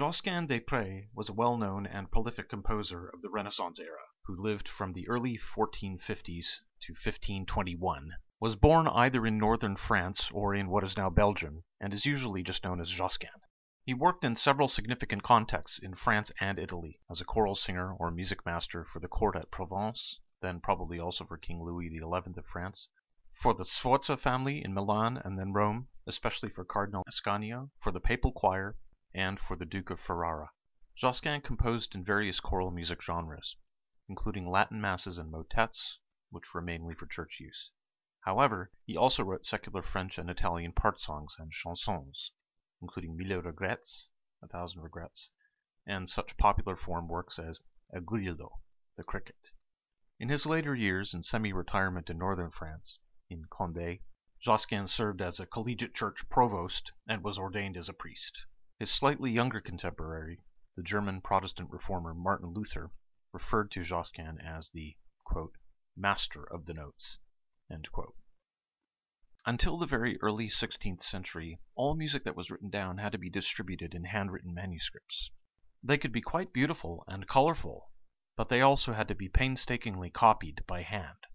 Josquin des Prés was a well-known and prolific composer of the Renaissance era, who lived from the early 1450s to 1521, was born either in northern France or in what is now Belgium, and is usually just known as Josquin. He worked in several significant contexts in France and Italy, as a choral singer or music master for the court at Provence, then probably also for King Louis XI of France, for the Sforza family in Milan and then Rome, especially for Cardinal Ascanio, for the papal choir, and for the Duke of Ferrara. Josquin composed in various choral music genres, including Latin masses and motets, which were mainly for church use. However, he also wrote secular French and Italian part songs and chansons, including Mille Regrets, A Thousand Regrets, and such popular form works as A Grillo, the cricket. In his later years in semi-retirement in northern France, in Condé, Josquin served as a collegiate church provost and was ordained as a priest. His slightly younger contemporary, the German Protestant reformer Martin Luther, referred to Josquin as the, quote, master of the notes, end quote. Until the very early 16th century, all music that was written down had to be distributed in handwritten manuscripts. They could be quite beautiful and colorful, but they also had to be painstakingly copied by hand.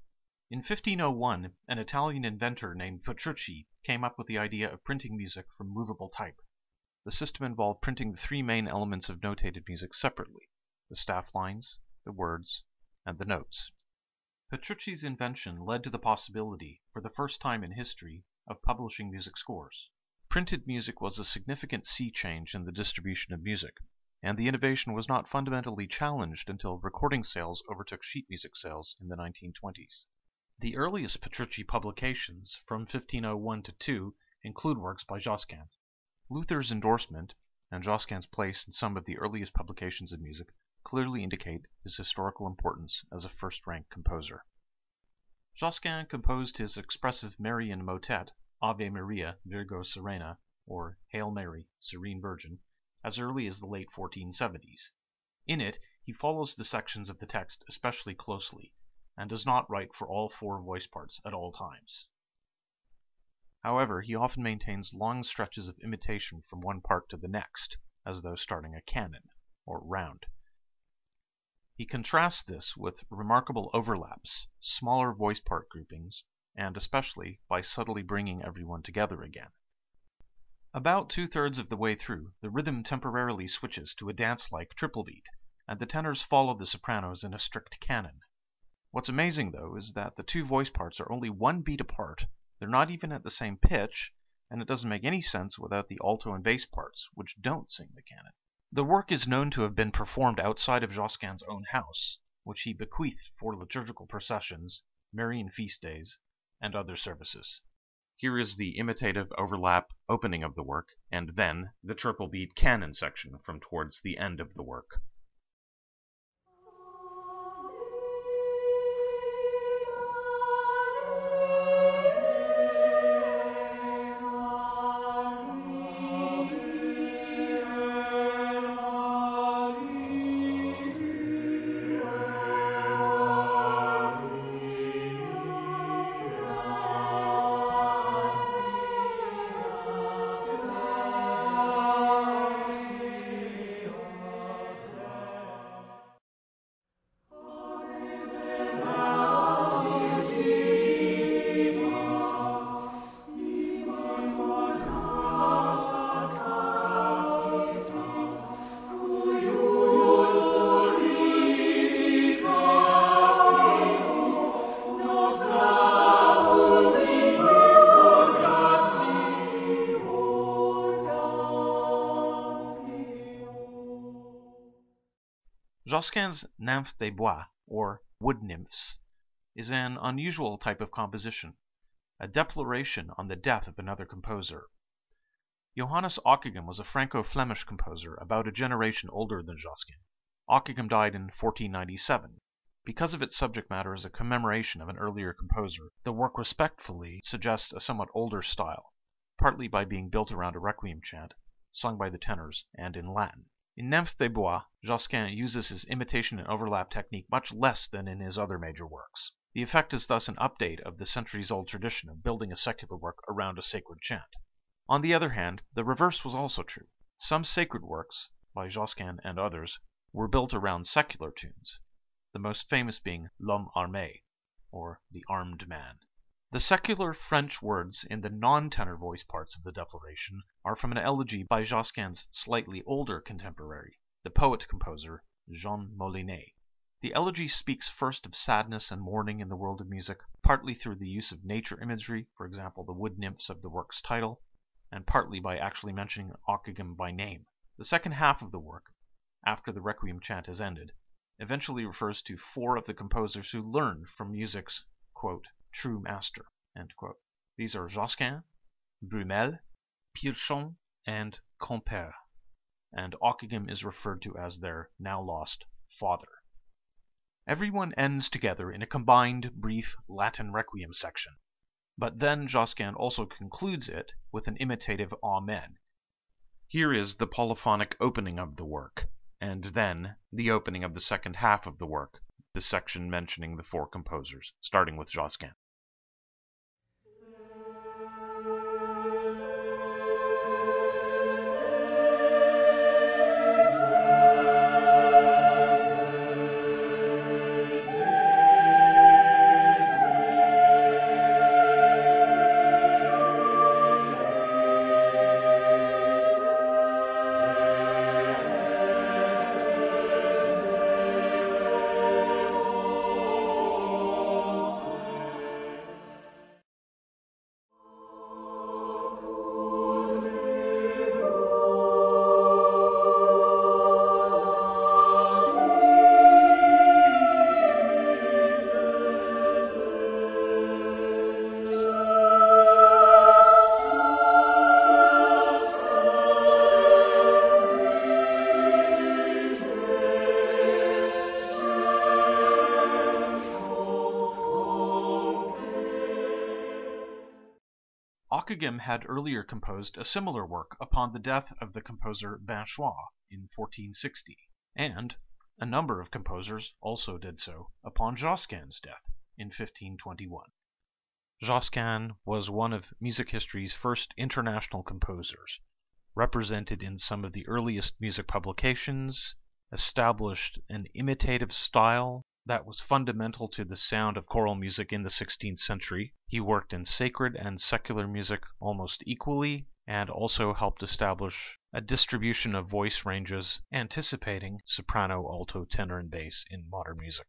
In 1501, an Italian inventor named Petrucci came up with the idea of printing music from movable type. The system involved printing the three main elements of notated music separately: the staff lines, the words, and the notes. Petrucci's invention led to the possibility, for the first time in history, of publishing music scores. Printed music was a significant sea change in the distribution of music, and the innovation was not fundamentally challenged until recording sales overtook sheet music sales in the 1920s. The earliest Petrucci publications, from 1501 to 2, include works by Josquin. Luther's endorsement, and Josquin's place in some of the earliest publications of music, clearly indicate his historical importance as a first-rank composer. Josquin composed his expressive Marian motet, Ave Maria, Virgo Serena, or Hail Mary, Serene Virgin, as early as the late 1470s. In it, he follows the sections of the text especially closely, and does not write for all four voice parts at all times. However, he often maintains long stretches of imitation from one part to the next, as though starting a canon, or round. He contrasts this with remarkable overlaps, smaller voice part groupings, and especially by subtly bringing everyone together again. About two-thirds of the way through, the rhythm temporarily switches to a dance-like triple beat, and the tenors follow the sopranos in a strict canon. What's amazing, though, is that the two voice parts are only one beat apart, they're not even at the same pitch, and it doesn't make any sense without the alto and bass parts, which don't sing the canon. The work is known to have been performed outside of Josquin's own house, which he bequeathed for liturgical processions, Marian feast days, and other services. Here is the imitative overlap opening of the work, and then the triple beat canon section from towards the end of the work. Josquin's Nymphes des Bois, or Wood Nymphs, is an unusual type of composition, a deploration on the death of another composer. Johannes Ockeghem was a Franco-Flemish composer about a generation older than Josquin. Ockeghem died in 1497. Because of its subject matter as a commemoration of an earlier composer, the work respectfully suggests a somewhat older style, partly by being built around a requiem chant, sung by the tenors, and in Latin. In Nymphes des Bois, Josquin uses his imitation and overlap technique much less than in his other major works. The effect is thus an update of the centuries-old tradition of building a secular work around a sacred chant. On the other hand, the reverse was also true. Some sacred works, by Josquin and others, were built around secular tunes, the most famous being L'Homme Armé, or the Armed Man. The secular French words in the non-tenor voice parts of the declaration are from an elegy by Josquin's slightly older contemporary, the poet-composer Jean Molinet. The elegy speaks first of sadness and mourning in the world of music, partly through the use of nature imagery, for example the wood nymphs of the work's title, and partly by actually mentioning Ockeghem by name. The second half of the work, after the Requiem chant has ended, eventually refers to 4 of the composers who learned from music's, quote, true master, end quote. These are Josquin, Brumel, Pirchon, and Compère, and Ockeghem is referred to as their now lost father. Everyone ends together in a combined, brief Latin Requiem section, but then Josquin also concludes it with an imitative Amen. Here is the polyphonic opening of the work, and then the opening of the second half of the work, the section mentioning the 4 composers, starting with Josquin. Ockeghem had earlier composed a similar work upon the death of the composer Binchois in 1460, and a number of composers also did so upon Josquin's death in 1521. Josquin was one of music history's first international composers, represented in some of the earliest music publications, established an imitative style that was fundamental to the sound of choral music in the 16th century. He worked in sacred and secular music almost equally, and also helped establish a distribution of voice ranges anticipating soprano, alto, tenor, and bass in modern music.